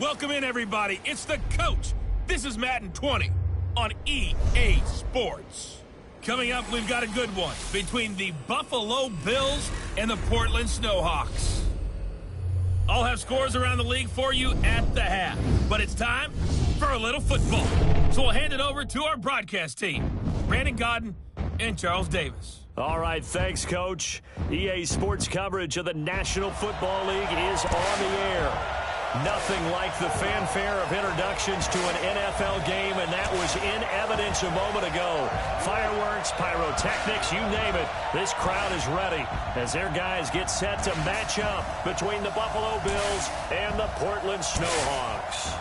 Welcome in, everybody. It's the coach. This is Madden 20 on EA Sports. Coming up, we've got a good one between the Buffalo Bills and the Portland Snowhawks. I'll have scores around the league for you at the half. But it's time for a little football. So we'll hand it over to our broadcast team, Brandon Godden and Charles Davis. All right, thanks, Coach. EA Sports coverage of the National Football League is on the air. Nothing like the fanfare of introductions to an NFL game, and that was in evidence a moment ago. Fireworks, pyrotechnics, you name it. This crowd is ready as their guys get set to match up between the Buffalo Bills and the Portland Snowhawks.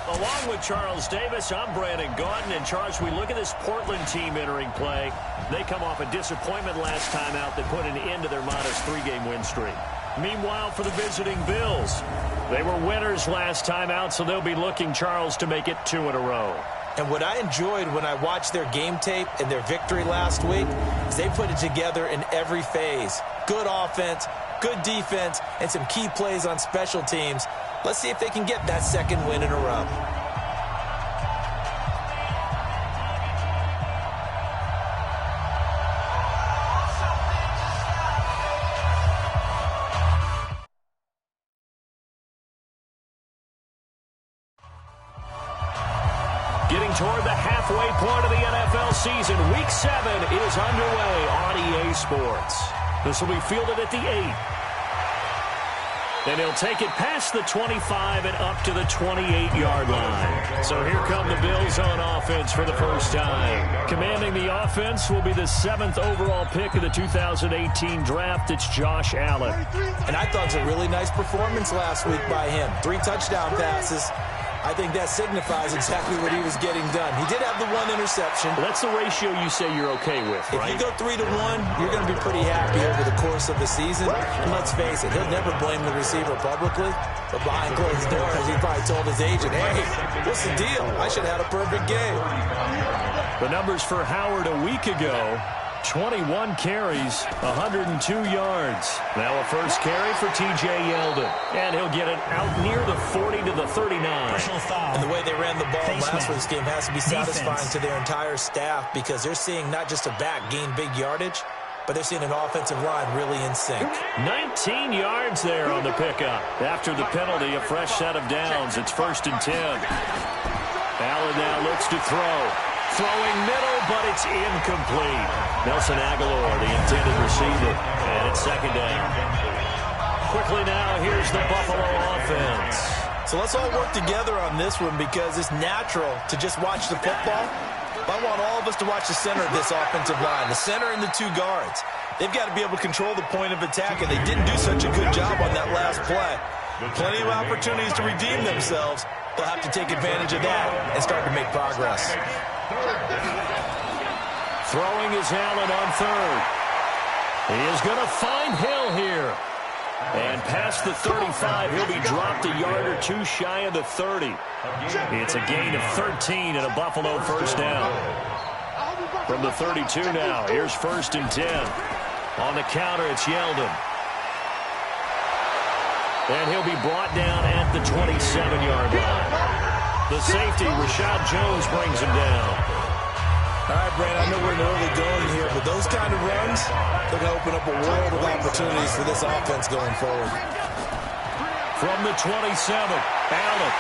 Along with Charles Davis, I'm Brandon Godden. And Charles, we look at this Portland team entering play. They come off a disappointment last time out that put an end to their modest 3-game win streak. Meanwhile, for the visiting Bills, they were winners last time out, so they'll be looking, Charles, to make it 2 in a row. And what I enjoyed when I watched their game tape and their victory last week is they put it together in every phase. Good offense, good defense, and some key plays on special teams. Let's see if they can get that second win in a row. Getting toward the halfway point of the NFL season, Week 7 is underway on EA Sports. This will be fielded at the 8. And he'll take it past the 25 and up to the 28-yard line. So here come the Bills on offense for the first time. Commanding the offense will be the 7th overall pick of the 2018 draft. It's Josh Allen. And I thought it was a really nice performance last week by him. 3 touchdown passes. I think that signifies exactly what he was getting done. He did have the 1 interception. Well, that's the ratio you say you're okay with, right? If you go 3 to 1, you're going to be pretty happy over the course of the season. And let's face it, he'll never blame the receiver publicly. But behind closed doors, he probably told his agent, hey, what's the deal? I should have had a perfect game. The numbers for Howard a week ago: 21 carries, 102 yards. Now a first carry for T.J. Yeldon. And he'll get it out near the 40 to the 39. And the way they ran the ball last week's game has to be satisfying to their entire staff, because they're seeing not just a back gain big yardage, but they're seeing an offensive line really in sync. 19 yards there on the pickup. After the penalty, a fresh set of downs. It's 1st and 10. Allen now looks to throw. Throwing middle, but it's incomplete. Nelson Aguilar, the intended receiver. And it's 2nd down. Quickly now, here's the Buffalo offense. So let's all work together on this one, because it's natural to just watch the football. I want all of us to watch the center of this offensive line, the center and the 2 guards. They've got to be able to control the point of attack, and they didn't do such a good job on that last play. Plenty of opportunities to redeem themselves. They'll have to take advantage of that and start to make progress. Throwing is Allen on 3rd. He is going to find Hill here. And past the 35, he'll be dropped a yard or 2 shy of the 30. It's a gain of 13 and a Buffalo first down. From the 32 now, here's 1st and 10. On the counter, it's Yeldon. And he'll be brought down at the 27-yard line. The safety, Rashad Jones, brings him down. All right, Brandon, I know we're in the early going here, but those kind of runs, they're going to open up a world of opportunities for this offense going forward. From the 27, Allen.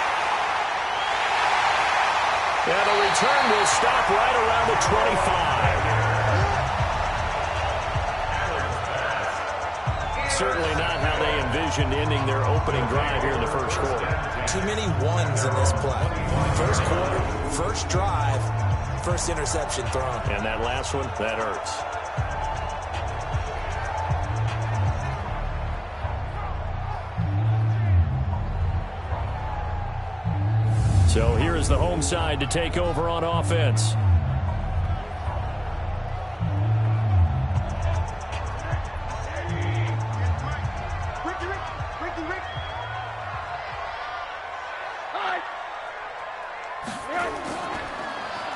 And the return will stop right around the 25. Certainly not how they envisioned ending their opening drive here in the first quarter. Too many ones in this play. First quarter, first drive, first interception thrown. And that last one, that hurts. So here is the home side to take over on offense.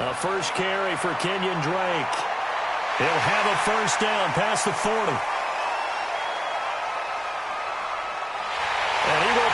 A first carry for Kenyon Drake. He'll have a first down past the 40. And he will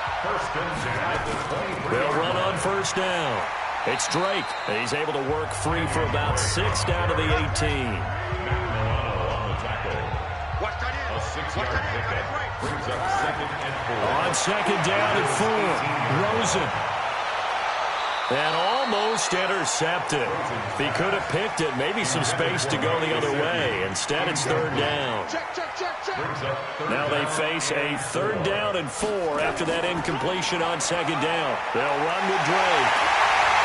They'll run on first down. It's Drake. He's able to work free for about 6 down to the 18. A 6-yard pickup brings up 2nd and 4. On 2nd down and 4, Rosen. And almost intercepted. If he could have picked it, maybe some space to go the other way. Instead, it's 3rd down. Now they face a 3rd down and 4 after that incompletion on 2nd down. They'll run with Drake.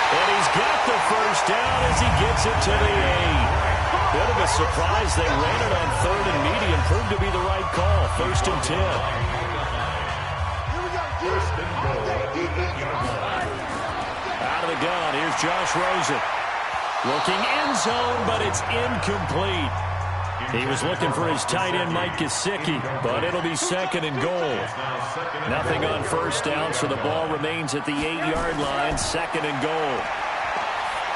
And he's got the first down as he gets it to the 8. Bit of a surprise. They ran it on 3rd and medium. Proved to be the right call. 1st and 10. Out of the gun, here's Josh Rosen. Looking end zone, but it's incomplete. He was looking for his tight end, Mike Gesicki, but it'll be 2nd and goal. Nothing on first down, so the ball remains at the 8-yard line, 2nd and goal.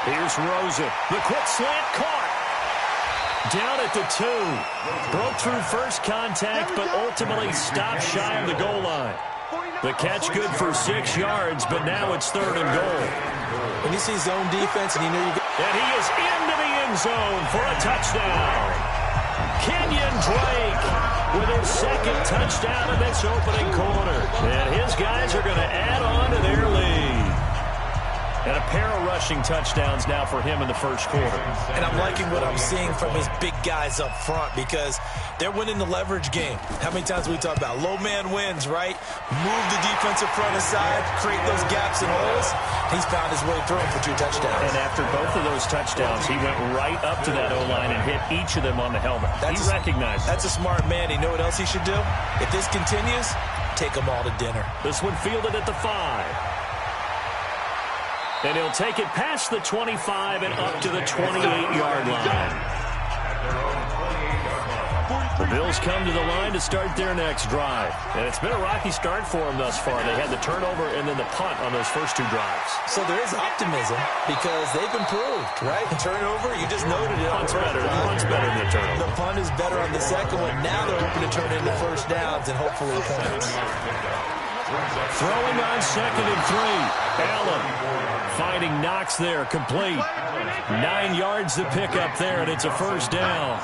Here's Rosen. The quick slant caught. Down at the 2. Broke through first contact, but ultimately stopped shy of the goal line. The catch good for 6 yards, but now it's 3rd and goal. When you see zone defense and you know you get... And he is into the end zone for a touchdown. Kenyon Drake with his 2nd touchdown in this opening quarter. And his guys are going to add on to their lead. And a pair of rushing touchdowns now for him in the first quarter. And I'm liking what I'm seeing from his big guys up front because they're winning the leverage game. How many times we talk about low man wins, right? Move the defensive front aside, create those gaps and holes. He's found his way through them for 2 touchdowns. And after both of those touchdowns, he went right up to that O-line and hit each of them on the helmet. He recognized it. That's a smart man. You know what else he should do? If this continues, take them all to dinner. This one fielded at the 5. And he'll take it past the 25 and up to the 28-yard line. The Bills come to the line to start their next drive. And it's been a rocky start for them thus far. They had the turnover and then the punt on those first 2 drives. So there is optimism because they've improved, right? The turnover, you just noted it. Punt's better. The punt's better than the turnover. The punt is better on the second one. Now they're hoping to turn into first downs and hopefully points. Throwing on 2nd and 3. Allen finding Knox there, complete. 9 yards to pick up there, and it's a first down.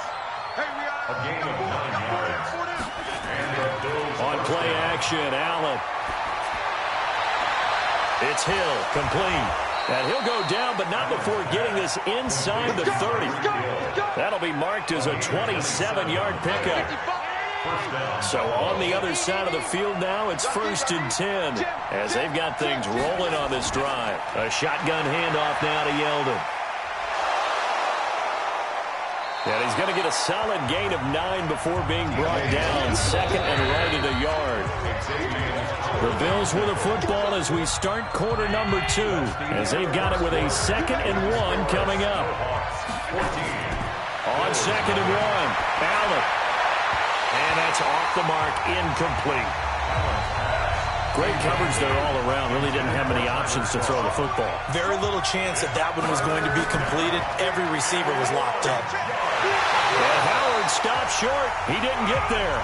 A gain of 9 yards. And the Bills on play action, Allen. It's Hill, complete. And he'll go down, but not before getting this inside the 30. That'll be marked as a 27-yard pickup. So on the other side of the field now, it's 1st and 10 as they've got things rolling on this drive. A shotgun handoff now to Yeldon. And he's going to get a solid gain of 9 before being brought down. 2nd and right at a yard. The Bills with the football as we start quarter number 2, as they've got it with a 2nd and 1 coming up. On 2nd and 1, Allen. And that's off the mark, incomplete. Great coverage there all around. Really didn't have many options to throw the football. Very little chance that that one was going to be completed. Every receiver was locked up. And Howard stopped short. He didn't get there.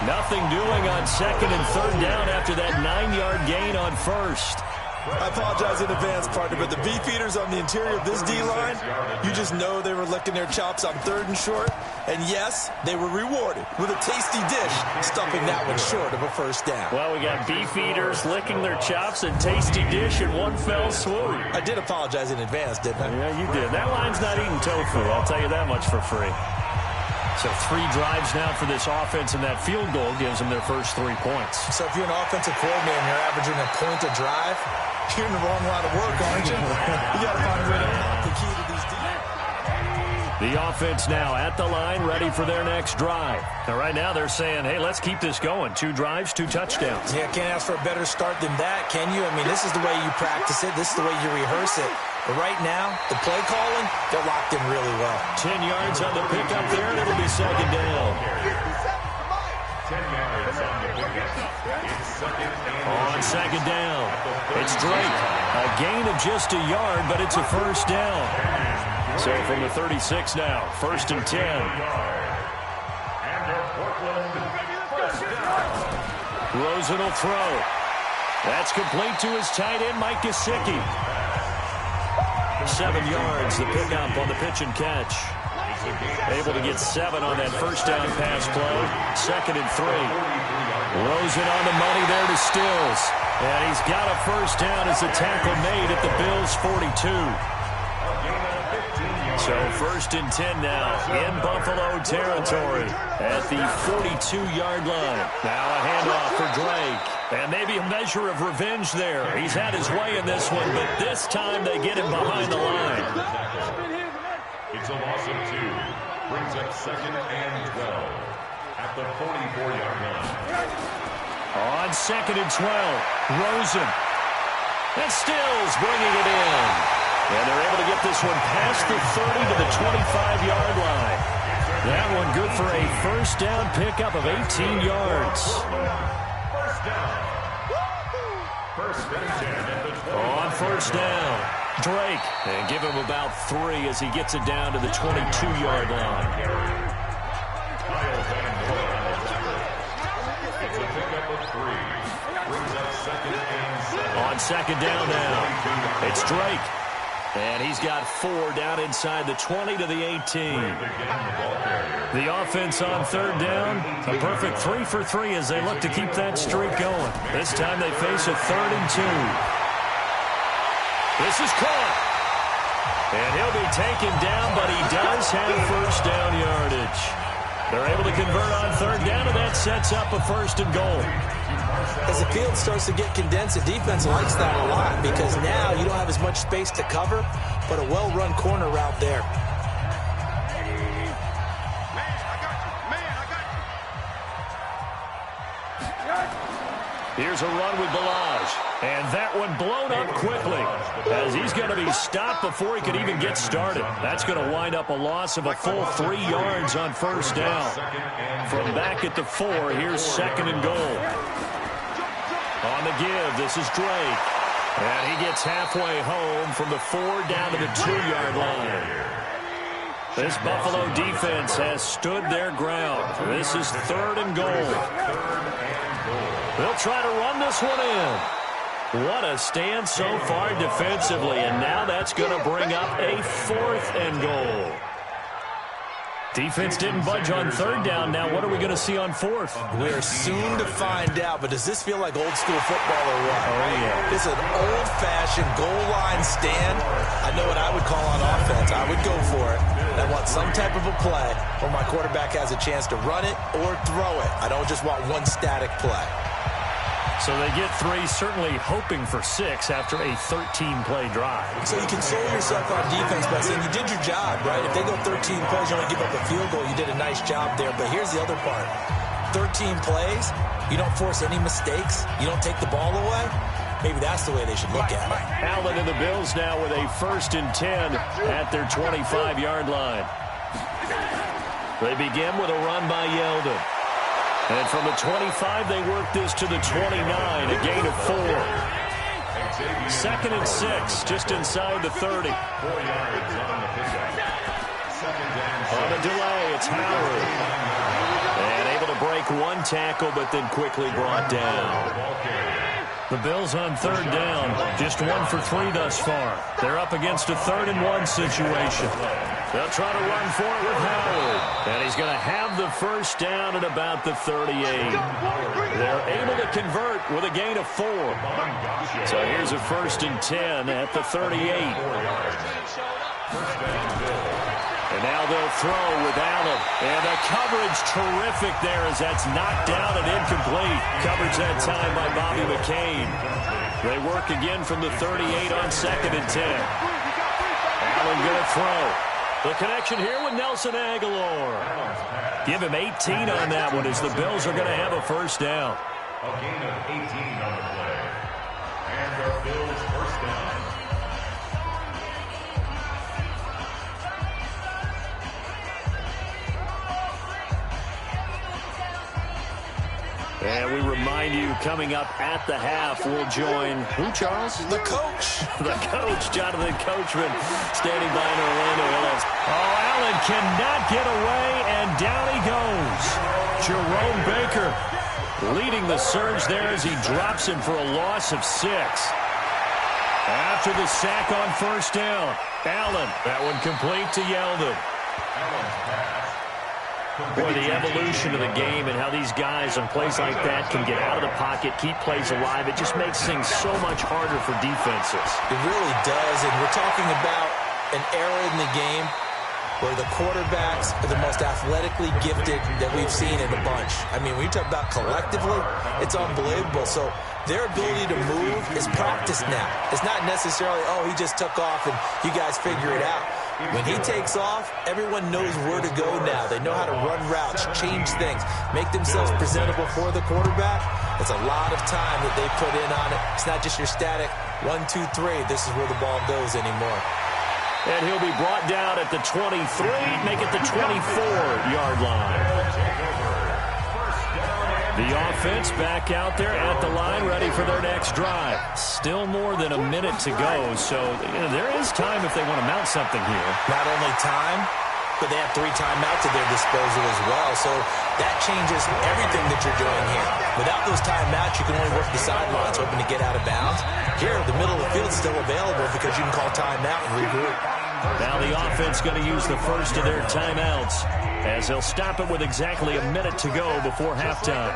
Nothing doing on 2nd and 3rd down after that 9-yard gain on 1st. I apologize in advance, partner, but the beefeaters on the interior of this D-line, you just know they were licking their chops on 3rd and short. And yes, they were rewarded with a tasty dish, stuffing that one short of a first down. Well, we got beefeaters licking their chops and tasty dish in one fell swoop. I did apologize in advance, didn't I? Yeah, you did. That line's not eating tofu, I'll tell you that much for free. So 3 drives now for this offense, and that field goal gives them their first 3 points. So if you're an offensive coordinator and you're averaging a point a drive, you're in the wrong line of work, aren't you? You got to find a way to unlock the key to these deals. The offense now at the line, ready for their next drive. Now, right now they're saying, hey, let's keep this going. 2 drives, 2 touchdowns. Yeah, can't ask for a better start than that, can you? I mean, this is the way you practice it. This is the way you rehearse it. But right now, the play calling, they're locked in really well. 10 yards on the pickup there, and it'll be 2nd down. 10 yards on the pickup. It's 2nd and On 2nd down, it's Drake. A gain of just a yard, but it's a first down. So from the 36 now, 1st and 10. And Portland, first down. Rosen will throw. That's complete to his tight end, Mike Gesicki. 7 yards, the pickup on the pitch and catch. Able to get 7 on that first down pass play. 2nd and 3. Rosen on the money there to Stills. And he's got a first down as the tackle made at the Bills' 42. So 1st and 10 now in Buffalo territory at the 42-yard line. Now a handoff for Drake. And maybe a measure of revenge there. He's had his way in this one, but this time they get him behind the line. It's a loss of 2. Brings up 2nd and 12 at the 44-yard line. On 2nd and 12, Rosen. And Stills bringing it in. And they're able to get this one past the 30 to the 25-yard line. That one good for a first down pickup of 18 yards. First and 10 at the 20. On first down, Drake. And give him about 3 as he gets it down to the 22-yard line. Kyle Van Noy on the tackle. It's a pickup of 3. Brings up 2nd and 7. On 2nd down now, it's Drake. And he's got 4 down inside the 20 to the 18. The offense on 3rd down, a perfect 3 for 3 as they look to keep that streak going. This time they face a 3rd and 2. This is caught. And he'll be taken down, but he does have first down yardage. They're able to convert on 3rd down, and that sets up a 1st and goal. As the field starts to get condensed, the defense likes that a lot because now you don't have as much space to cover, but a well-run corner route there. Here's a run with Balaj, and that one blown up quickly as he's going to be stopped before he could even get started. That's going to wind up a loss of a full 3 yards on first down. From back at the 4, here's 2nd and goal. On the give, this is Drake. And he gets halfway home from the 4 down to the 2-yard line. This Buffalo defense has stood their ground. This is 3rd and goal. They'll try to run this one in. What a stand so far defensively, and now that's going to bring up a 4th and goal. Defense didn't budge on 3rd down. Now what are we going to see on 4th? We're soon to find out, but does this feel like old school football or what? Oh, yeah. This is an old-fashioned goal line stand. I know what I would call on offense. I would go for it. I want some type of a play where my quarterback has a chance to run it or throw it. I don't just want one static play. So they get 3, certainly hoping for 6 after a 13-play drive. So you console yourself on defense by saying you did your job, right? If they go 13 plays, you only give up a field goal, you did a nice job there. But here's the other part. 13 plays, you don't force any mistakes, you don't take the ball away. Maybe that's the way they should look at it. Allen and the Bills now with a 1st and 10 at their 25-yard line. They begin with a run by Yeldon. And from the 25, they work this to the 29, a gain of 4. 2nd and 6, just inside the 30. 4 yards on the pickup. 2nd and 6. On the delay, it's Howard. And able to break 1 tackle, but then quickly brought down. The Bills on 3rd down, just 1 for 3 thus far. They're up against a 3rd and 1 situation. They'll try to run for it with Howard. And he's going to have the first down at about the 38. They're able to convert with a gain of 4. So here's a 1st and 10 at the 38. And now they'll throw with Allen. And the coverage terrific there as that's knocked down and incomplete. Coverage that time by Bobby McCain. They work again from the 38 on 2nd and 10. Allen going to throw. The connection here with Nelson Aguilar. Give him 18 on that one as the Bills are going to have a first down. A gain of 18 on the play. And the Bills first down. And we remind you, coming up at the half, we'll join, who, Charles? The coach. The coach, Jonathan Coachman, standing by in Orlando. Oh, Allen cannot get away, and down he goes. Jerome Baker Leading the surge there as he drops him for a loss of 6. After the sack on first down, Allen. That one complete to Yeldon. Boy, the evolution of the game and how these guys on plays like that can get out of the pocket, keep plays alive, it just makes things so much harder for defenses. It really does, and we're talking about an era in the game where the quarterbacks are the most athletically gifted that we've seen in a bunch. I mean, when you talk about collectively, it's unbelievable. So their ability to move is practiced now. It's not necessarily, oh, he just took off and you guys figure it out. When he takes off, everyone knows where to go now. They know how to run routes, change things, make themselves presentable for the quarterback. It's a lot of time that they put in on it. It's not just your static 1, 2, 3. This is where the ball goes anymore. And he'll be brought down at the 23, make it the 24-yard line. The offense back out there at the line, ready for their next drive. Still more than a minute to go, so there is time if they want to mount something here. Not only time, but they have 3 timeouts at their disposal as well, so that changes everything that you're doing here. Without those timeouts, you can only work the sidelines, hoping to get out of bounds. Here, the middle of the field is still available because you can call timeout and regroup. Now the offense going to use the first of their timeouts as they'll stop it with exactly a minute to go before halftime.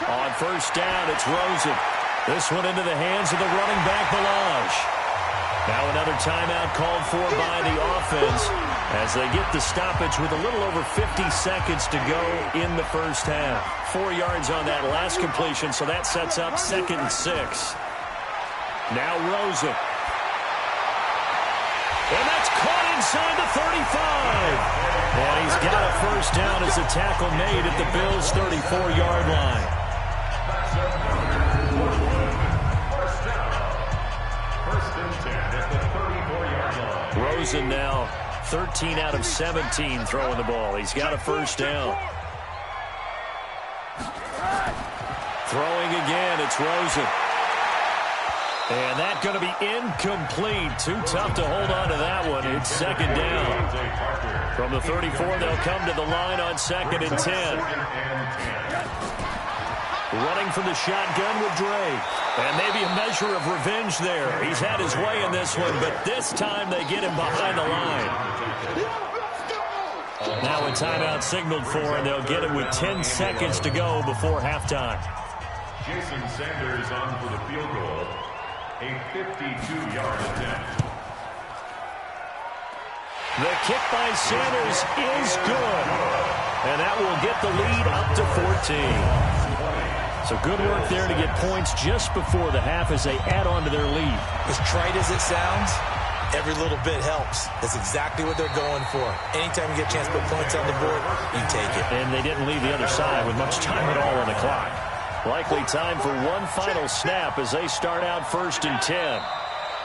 On first down, it's Rosen. This one into the hands of the running back, Balaj. Now another timeout called for by the offense as they get the stoppage with a little over 50 seconds to go in the first half. 4 yards on that last completion, so that sets up 2nd and 6. Now Rosen. And that's caught inside the 35. And he's got a first down as the tackle made at the Bills' 34-yard line. Rosen now 13 out of 17 throwing the ball. He's got a first down. Throwing again, it's Rosen. And that's going to be incomplete. Too tough to hold on to that one. It's 2nd down. From the 34, they'll come to the line on 2nd and 10. Running from the shotgun with Dre. And maybe a measure of revenge there. He's had his way in this one, but this time they get him behind the line. Now a timeout signaled for, and they'll get it with 10 seconds to go before halftime. Jason Sanders on for the field goal. A 52-yard attempt. The kick by Sanders is good. And that will get the lead up to 14. So good work there to get points just before the half as they add on to their lead. As trite as it sounds, every little bit helps. That's exactly what they're going for. Anytime you get a chance to put points on the board, you take it. And they didn't leave the other side with much time at all on the clock. Likely time for one final snap as they start out 1st and 10.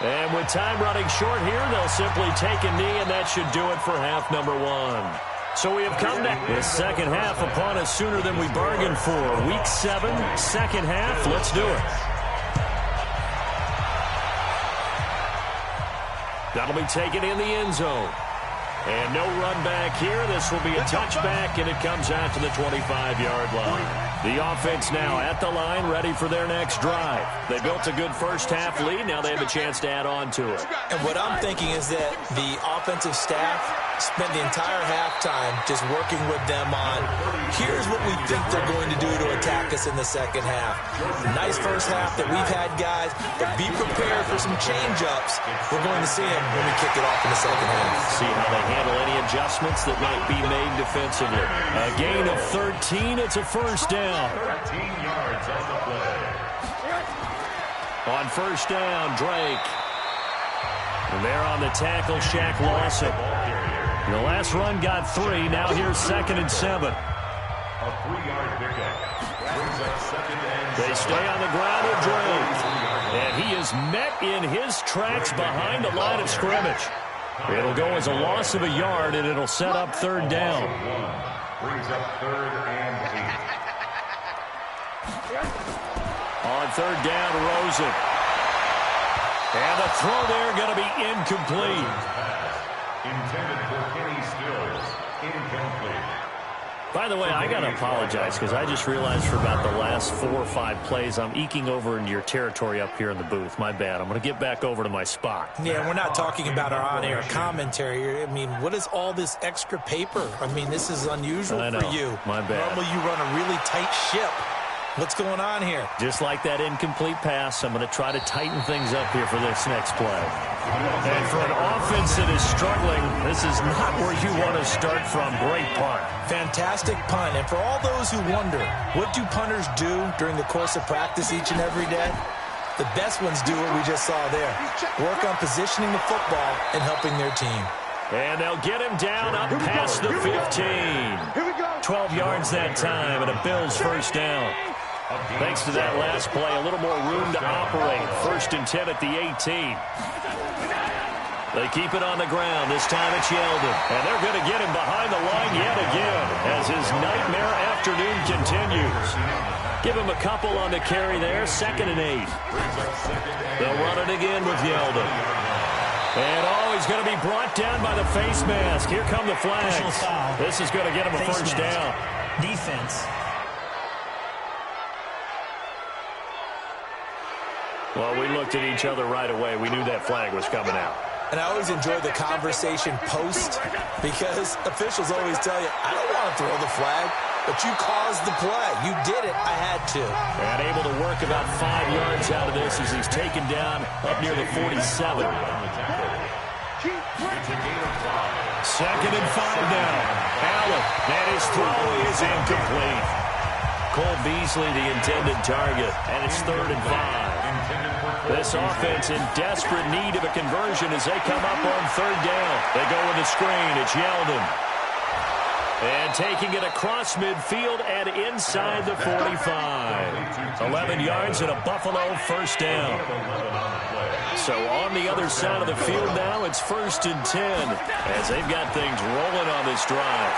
And with time running short here, they'll simply take a knee, and that should do it for half number 1. So we have come to the second half upon us sooner than we bargained for. Week 7, second half. Let's do it. That'll be taken in the end zone. And no run back here. This will be a touchback, and it comes out to the 25-yard line. The offense now at the line, ready for their next drive. They built a good first half lead. Now they have a chance to add on to it. And what I'm thinking is that the offensive staff spent the entire halftime just working with them on, here's what we think they're going to do to attack us in the second half. Nice first half that we've had, guys, but be prepared for some change-ups. We're going to see them when we kick it off in the second half. See how they handle any adjustments that might be made defensively. A gain of 13. It's a first down. 13 yards on the play. On first down, Drake. And there on the tackle, Shaq Lawson. The last run got 3. Now here's 2nd and 7. A 3-yard pickup. Brings up 2nd and 7. They stay on the ground with Drake. And he is met in his tracks behind the line of scrimmage. It'll go as a loss of a yard, and it'll set up 3rd down. Brings up 3rd and 8. On 3rd down, Rosen. And the throw there going to be incomplete. Intended for Kenny Stills. Incomplete. By the way, I got to apologize because I just realized for about the last 4 or 5 plays, I'm eking over into your territory up here in the booth. My bad. I'm going to get back over to my spot. Yeah, we're not talking about our on-air commentary. I mean, what is all this extra paper? I mean, this is unusual for you. My bad. Normally you run a really tight ship. What's going on here? Just like that incomplete pass, I'm going to try to tighten things up here for this next play. And for an offense that is struggling, this is not where you want to start from. Great punt. Fantastic punt. And for all those who wonder, what do punters do during the course of practice each and every day? The best ones do what we just saw there. Work on positioning the football and helping their team. And they'll get him down up past the 15. 12 yards that time and a Bills first down. Thanks to that last play, a little more room to operate. 1st and 10 at the 18. They keep it on the ground. This time it's Yeldon. And they're going to get him behind the line yet again as his nightmare afternoon continues. Give him a couple on the carry there. 2nd and 8. They'll run it again with Yeldon. And, he's going to be brought down by the face mask. Here come the flags. This is going to get him a first down. Defense. Well, we looked at each other right away. We knew that flag was coming out. And I always enjoy the conversation post because officials always tell you, I don't want to throw the flag, but you caused the play. You did it. I had to. And able to work about 5 yards out of this as he's taken down up near the 47. 2nd and 5 down. Allen, and his throw is incomplete. Cole Beasley, the intended target, and it's 3rd and 5. This offense in desperate need of a conversion as they come up on 3rd down. They go with the screen. It's Yeldon. And taking it across midfield and inside the 45. 11 yards and a Buffalo first down. So on the other side of the field now, it's 1st and 10 as they've got things rolling on this drive.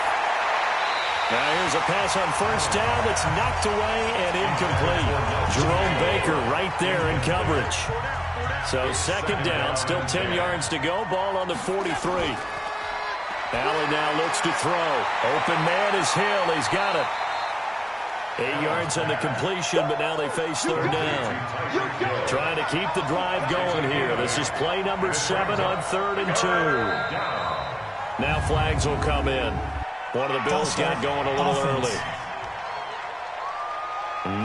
Now here's a pass on 1st down that's knocked away and incomplete. Jerome Baker right there in coverage. So 2nd down, still 10 yards to go. Ball on the 43. Allen now looks to throw. Open man is Hill. He's got it. 8 yards on the completion, but now they face 3rd down. Trying to keep the drive going here. This is play number 7 on 3rd and 2. Now flags will come in. One of the Bills got going a little early.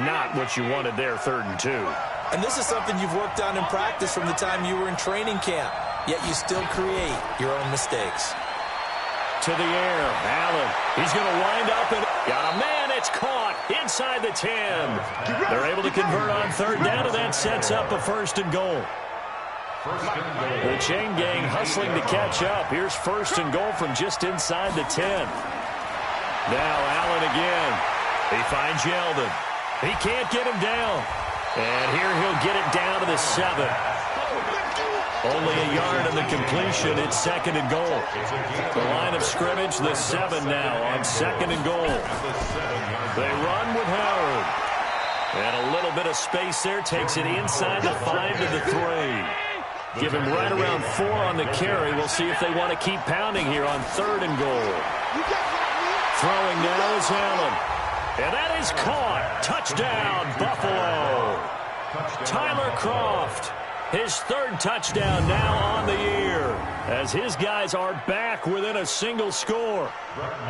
Not what you wanted there, 3rd and 2. And this is something you've worked on in practice from the time you were in training camp. Yet you still create your own mistakes. To the air, Allen. He's going to wind up and got a man. It's caught inside the 10. They're able to convert on 3rd down, and that sets up a 1st and goal. The chain gang hustling to catch up. Here's 1st and goal from just inside the 10. Now Allen again. He finds Yeldon. He can't get him down. And here he'll get it down to the 7. Only a yard on the completion. It's 2nd and goal. The line of scrimmage, the 7 now on 2nd and goal. They run with Howard. And a little bit of space there. Takes it inside the 5 to the 3. Give him right around 4 on the carry. We'll see if they want to keep pounding here on 3rd and goal. Throwing now is Allen. And that is caught. Touchdown, Buffalo. Tyler Kroft. His 3rd touchdown now on the year as his guys are back within a single score.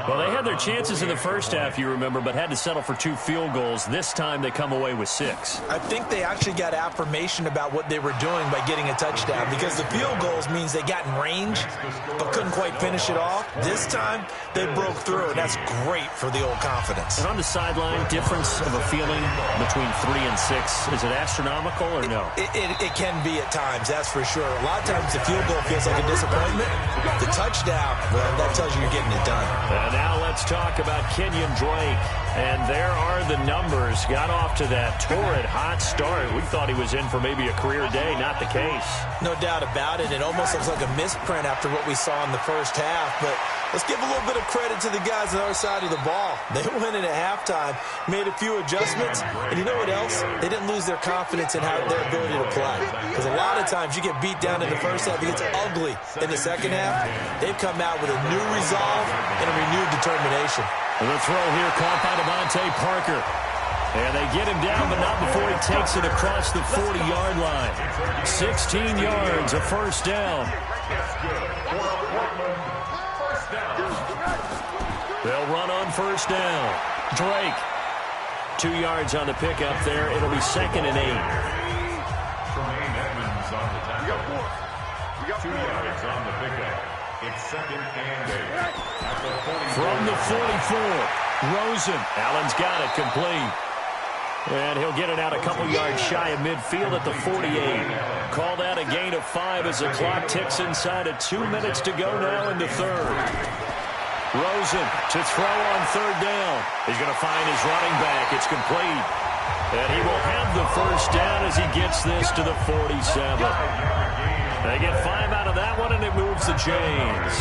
Well, they had their chances in the first half, you remember, but had to settle for 2 field goals. This time they come away with 6. I think they actually got affirmation about what they were doing by getting a touchdown because the field goals means they got in range but couldn't quite finish it off. This time they broke through, and that's great for the old confidence. And on the sideline, difference of a feeling between 3 and 6, is it astronomical or no? It can be at times, that's for sure. A lot of times the field goal feels like a disappointment. The touchdown, well, that tells you you're getting it done. And now let's talk about Kenyon Drake. And there are the numbers. Got off to that torrid hot start. We thought he was in for maybe a career day. Not the case. No doubt about it. It almost looks like a misprint after what we saw in the first half. But let's give a little bit of credit to the guys on the other side of the ball. They went in at halftime, made a few adjustments. And you know what else? They didn't lose their confidence in their ability to play. Because a lot of times you get beat down in the first half. It gets ugly in the second half. They've come out with a new resolve and a renewed determination. The throw here caught by Devontae Parker. And they get him down, but not before he takes it across the 40-yard line. 16 yards, a first down. They'll run on first down. Drake. 2 yards on the pickup there. It'll be 2nd and 8. Tremaine Edmonds on the tackle. 2 yards on the pickup. It's 2nd and 8. From the 44, Rosen. Allen's got it complete. And he'll get it out a couple yards shy of midfield at the 48. Call that a gain of 5 as the clock ticks inside of 2 minutes to go now in the third. Rosen to throw on third down. He's going to find his running back. It's complete. And he will have the first down as he gets this to the 47. They get 5 out of that one, and it moves the chains.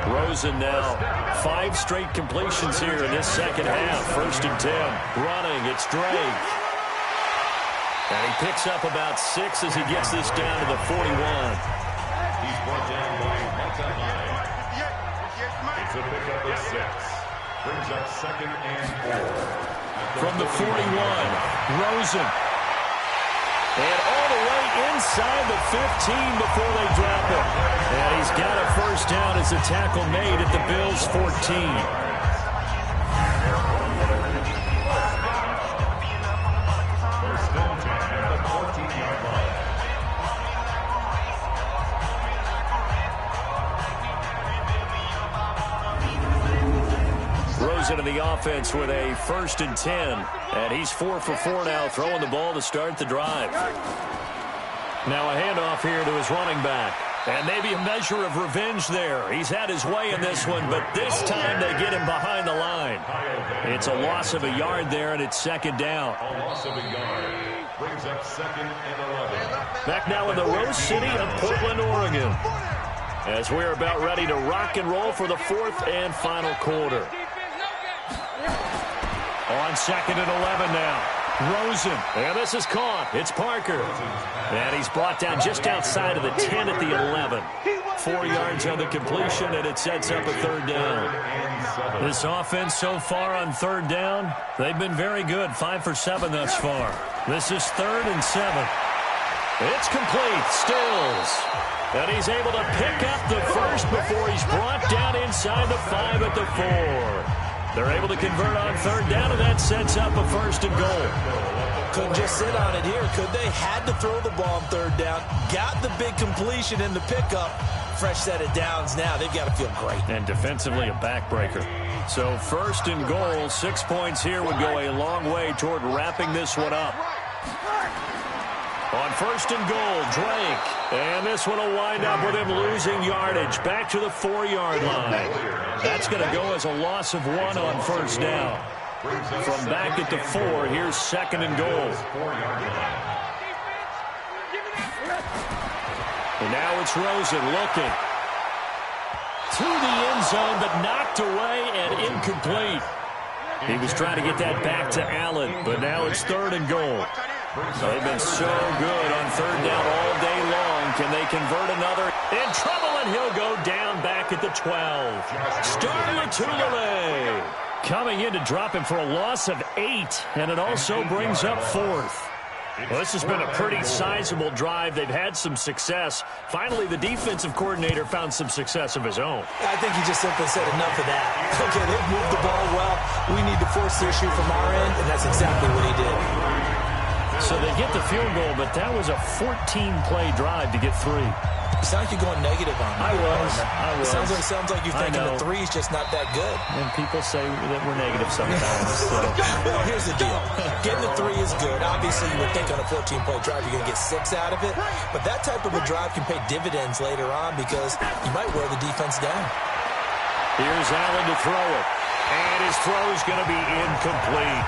Rosen now, 5 straight completions here in this second half. 1st and 10. Running, it's Drake. And he picks up about 6 as he gets this down to the 41. He's brought down by Montagne. It's a pickup of 6. Brings up 2nd and 4. From the 41, Rosen. And all the way inside the 15 before they drop him. And he's got a first down as the tackle made at the Bills' 14. Into the offense with a 1st and 10. And he's 4 for 4 now, throwing the ball to start the drive. Now a handoff here to his running back. And maybe a measure of revenge there. He's had his way in this one, but this time they get him behind the line. It's a loss of a yard there, and it's 2nd down. A loss of a yard. Brings up 2nd and 11. Back now in the Rose City of Portland, Oregon, as we're about ready to rock and roll for the 4th and final quarter. On 2nd and 11 now. Rosen. And this is caught. It's Parker. And he's brought down just outside of the 10 at the 11. 4 yards on the completion, and it sets up a 3rd down. This offense so far on 3rd down, they've been very good. 5 for 7 thus far. This is 3rd and 7. It's complete. Stills. And he's able to pick up the first before he's brought down inside the 5 at the 4. They're able to convert on 3rd down, and that sets up a 1st and goal. Couldn't just sit on it here, could they? Had to throw the ball on 3rd down. Got the big completion in the pickup. Fresh set of downs now. They've got to feel great. And defensively a backbreaker. So 1st and goal, 6 points here would go a long way toward wrapping this one up. On 1st and goal, Drake. And this one will wind up with him losing yardage. Back to the 4-yard line. That's going to go as a loss of 1 on 1st down. From back at the 4, here's 2nd and goal. And now it's Rosen looking. To the end zone, but knocked away and incomplete. He was trying to get that back to Allen, but now it's 3rd and goal. They've been so good on 3rd down all day long. Can they convert another? In trouble, and he'll go down back at the 12. Starlatulele coming in to drop him for a loss of 8, and it also brings up 4th. Well, this has been a pretty sizable drive. They've had some success. Finally, the defensive coordinator found some success of his own. I think he just simply said enough of that. Okay, they've moved the ball well. We need to force the issue from our end, and that's exactly what he did. So they get the field goal, but that was a 14-play drive to get 3. It sounds like you're going negative on me. I was. It sounds like you're thinking the 3 is just not that good. And people say that we're negative sometimes. So. Well, here's the deal. Getting the 3 is good. Obviously, you would think on a 14-play drive you're going to get 6 out of it. But that type of a drive can pay dividends later on because you might wear the defense down. Here's Allen to throw it. And his throw is going to be incomplete.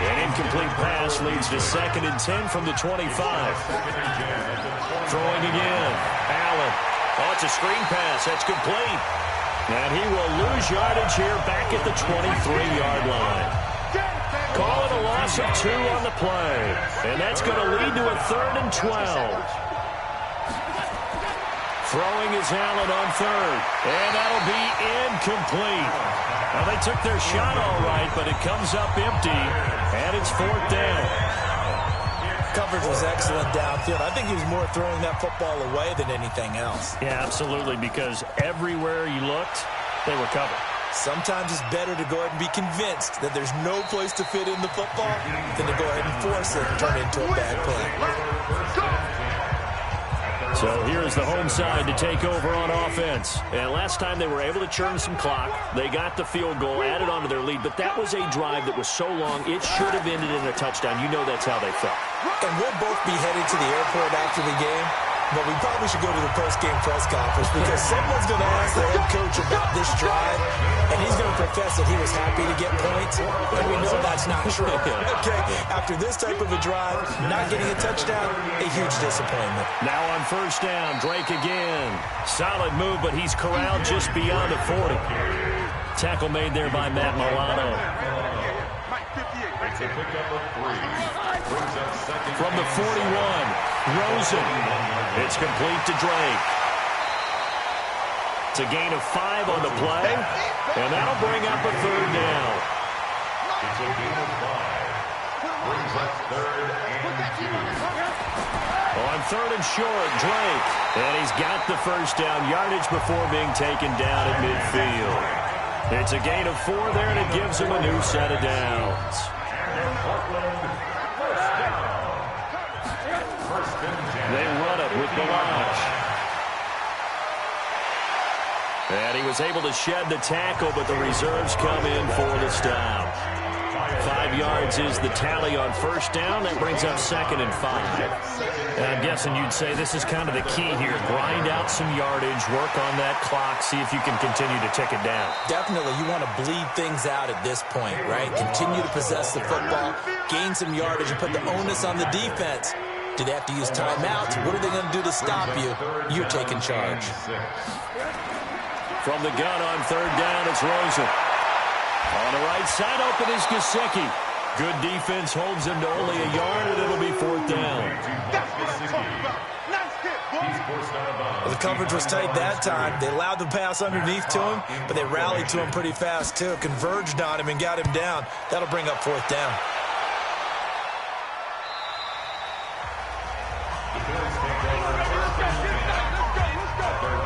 An incomplete pass leads to 2nd and 10 from the 25. Throwing again. Allen. Oh, it's a screen pass. That's complete. And he will lose yardage here back at the 23-yard line. Call it a loss of 2 on the play. And that's going to lead to a 3rd and 12. Throwing is Allen on third. And that'll be incomplete. Well, they took their shot all right, but it comes up empty. And it's fourth down. Coverage was excellent downfield. I think he was more throwing that football away than anything else. Yeah, absolutely, because everywhere you looked, they were covered. Sometimes it's better to go ahead and be convinced that there's no place to fit in the football than to go ahead and force it and turn it into a bad play. So here's the home side to take over on offense. And last time they were able to churn some clock. They got the field goal, added on to their lead. But that was a drive that was so long, it should have ended in a touchdown. You know that's how they felt. And we'll both be headed to the airport after the game. But we probably should go to the post-game press conference because someone's going to ask the head coach about this drive, and he's going to profess that he was happy to get points, and we know that's not true. Okay, after this type of a drive, not getting a touchdown, a huge disappointment. Now on first down, Drake again. Solid move, but he's corralled just beyond the 40. Tackle made there by Matt Milano. It's a pickup of 3. Brings up second. From the 41, Rosen. It's complete to Drake. It's a gain of 5 on the play, and that'll bring up a third down. It's a gain of 5. Brings up third and 2. On third and short, Drake. And he's got the first down yardage before being taken down at midfield. It's a gain of 4 there, and it gives him a new set of downs. They run it with Balaj. And he was able to shed the tackle, but the reserves come in for the stop. 5 yards is the tally on first down. That brings up second and 5. And I'm guessing you'd say this is kind of the key here. Grind out some yardage, work on that clock, see if you can continue to tick it down. Definitely, you want to bleed things out at this point, right? Continue to possess the football, gain some yardage, and put the onus on the defense. Do they have to use timeouts? What are they going to do to stop you? You're taking charge. From the gun on third down, it's Rosen. On the right side, open is Gesicki. Good defense holds him to only a yard, and it'll be fourth down. Well, the coverage was tight that time. They allowed the pass underneath to him, but they rallied to him pretty fast, too. Converged on him and got him down. That'll bring up fourth down.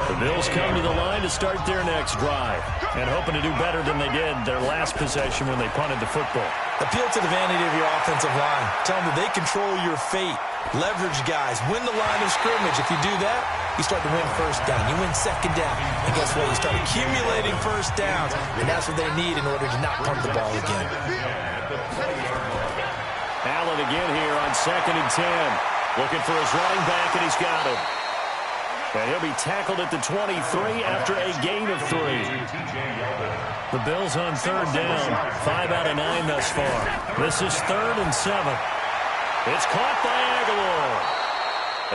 The Bills come to the line to start their next drive and hoping to do better than they did their last possession when they punted the football. Appeal to the vanity of your offensive line. Tell them that they control your fate. Leverage guys. Win the line of scrimmage. If you do that, you start to win first down. You win second down. And guess what? You start accumulating first downs. And that's what they need in order to not punt the ball again. Allen again here on second and 10. Looking for his running back, and he's got him. And he'll be tackled at the 23 after a gain of 3. The Bills on third down. 5 out of 9 thus far. This is third and 7. It's caught by Aguilar.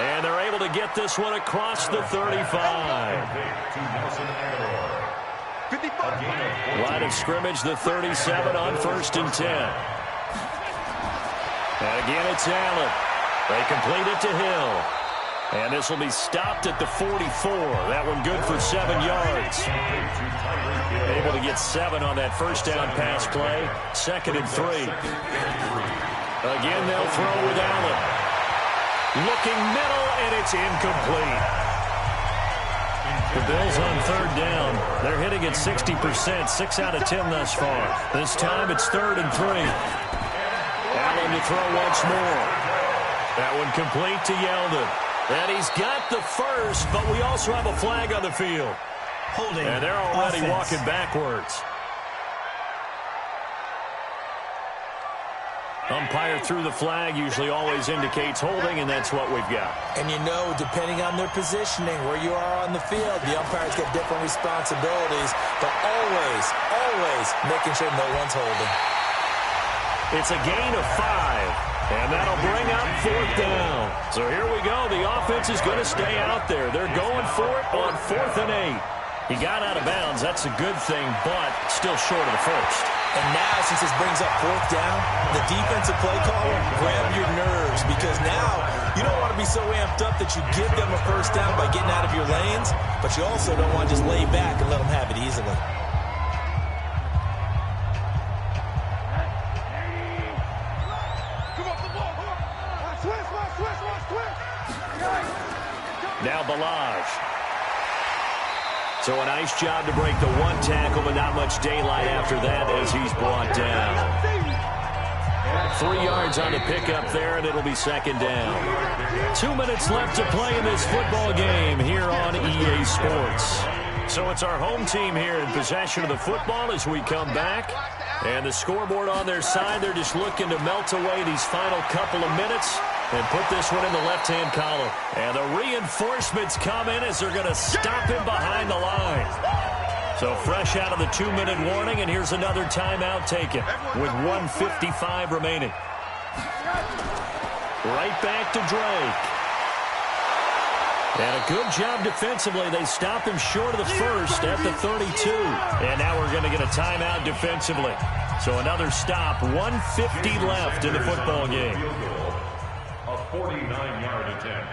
And they're able to get this one across the 35. Line of scrimmage, the 37 on first and 10. And again, it's Allen. They complete it to Hill. And this will be stopped at the 44. That one good for 7 yards. Able to get 7 on that first down pass play. Second and 3. Again, they'll throw with Allen. Looking middle, and it's incomplete. The Bills on third down. They're hitting at 60%, 6 out of 10 thus far. This time it's third and 3. Allen to throw once more. That one complete to Yeldon. And he's got the first, but we also have a flag on the field. Holding. And they're already walking backwards. Umpire threw the flag, usually always indicates holding, and that's what we've got. And you know, depending on their positioning, where you are on the field, the umpires get different responsibilities, but always making sure no one's holding. It's a gain of 5. And that'll bring up fourth down. So here we go. The offense is going to stay out there. They're going for it on 4th and 8. He got out of bounds. That's a good thing, but still short of the first. And now, since this brings up fourth down, the defensive play caller, grab your nerves, because now You don't want to be so amped up that you give them a first down by getting out of your lanes, but you also don't want to just lay back and let them have it easily. Now Balaj. So a nice job to break the one tackle, but not much daylight after that as he's brought down. 3 yards on the pickup there, and it'll be second down. 2 minutes left to play in this football game here on EA Sports. So it's our home team here in possession of the football as we come back. And the scoreboard on their side, they're just looking to melt away these final couple of minutes and put this one in the left-hand column. And the reinforcements come in as they're going to stop him behind the line. So fresh out of the 2-minute warning, and here's another timeout taken with 1:55 remaining. Right back to Drake. And a good job defensively. They stop him short of the first at the 32. And now we're going to get a timeout defensively. So another stop, 1:50 left in the football game. A 49-yard attempt.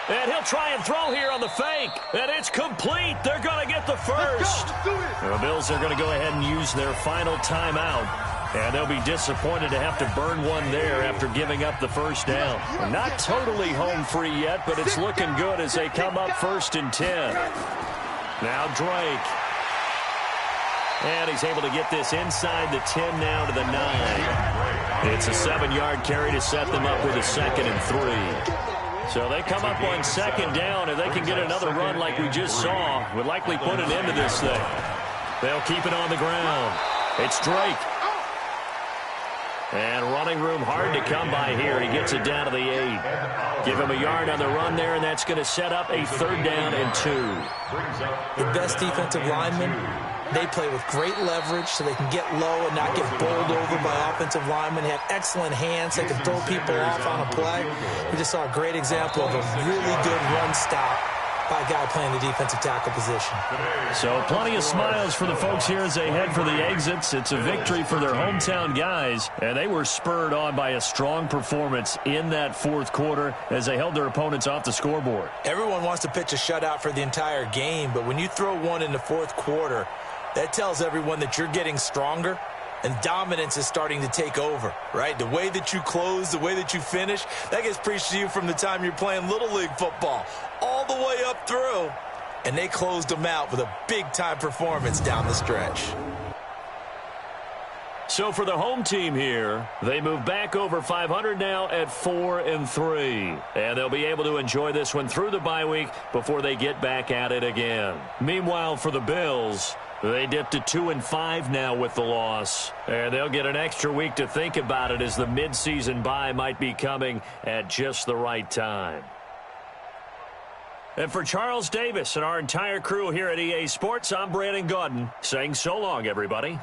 And he'll try and throw here on the fake. And it's complete. They're going to get the first. The Bills are going to go ahead and use their final timeout. And they'll be disappointed to have to burn one there after giving up the first down. Not totally home free yet, but it's looking good as they come up 1st and 10. Now Drake. And he's able to get this inside the 10 now to the 9. It's a 7-yard carry to set them up with a 2nd and 3. So they come up on 2nd down, and they can get another run like we just saw. Would likely put an end to this thing. They'll keep it on the ground. It's Drake. And running room hard to come by here. He gets it down to the 8. Give him a yard on the run there, and that's going to set up a 3rd down and 2. The best defensive linemen, they play with great leverage so they can get low and not get bowled over by offensive linemen. They have excellent hands. They can throw people off on a play. We just saw a great example of a really good run stop by a guy playing the defensive tackle position. So plenty of smiles for the folks here as they head for the exits. It's a victory for their hometown guys, and they were spurred on by a strong performance in that 4th quarter as they held their opponents off the scoreboard. Everyone wants to pitch a shutout for the entire game, but when you throw one in the 4th quarter, that tells everyone that you're getting stronger and dominance is starting to take over, right? The way that you close, the way that you finish, that gets preached to you from the time you're playing Little League football all the way up through. And they closed them out with a big-time performance down the stretch. So for the home team here, they move back over 500 now at 4-3. And they'll be able to enjoy this one through the bye week before they get back at it again. Meanwhile, for the Bills, they dipped to 2-5 now with the loss. And they'll get an extra week to think about it as the midseason bye might be coming at just the right time. And for Charles Davis and our entire crew here at EA Sports, I'm Brandon Gaudin saying so long, everybody.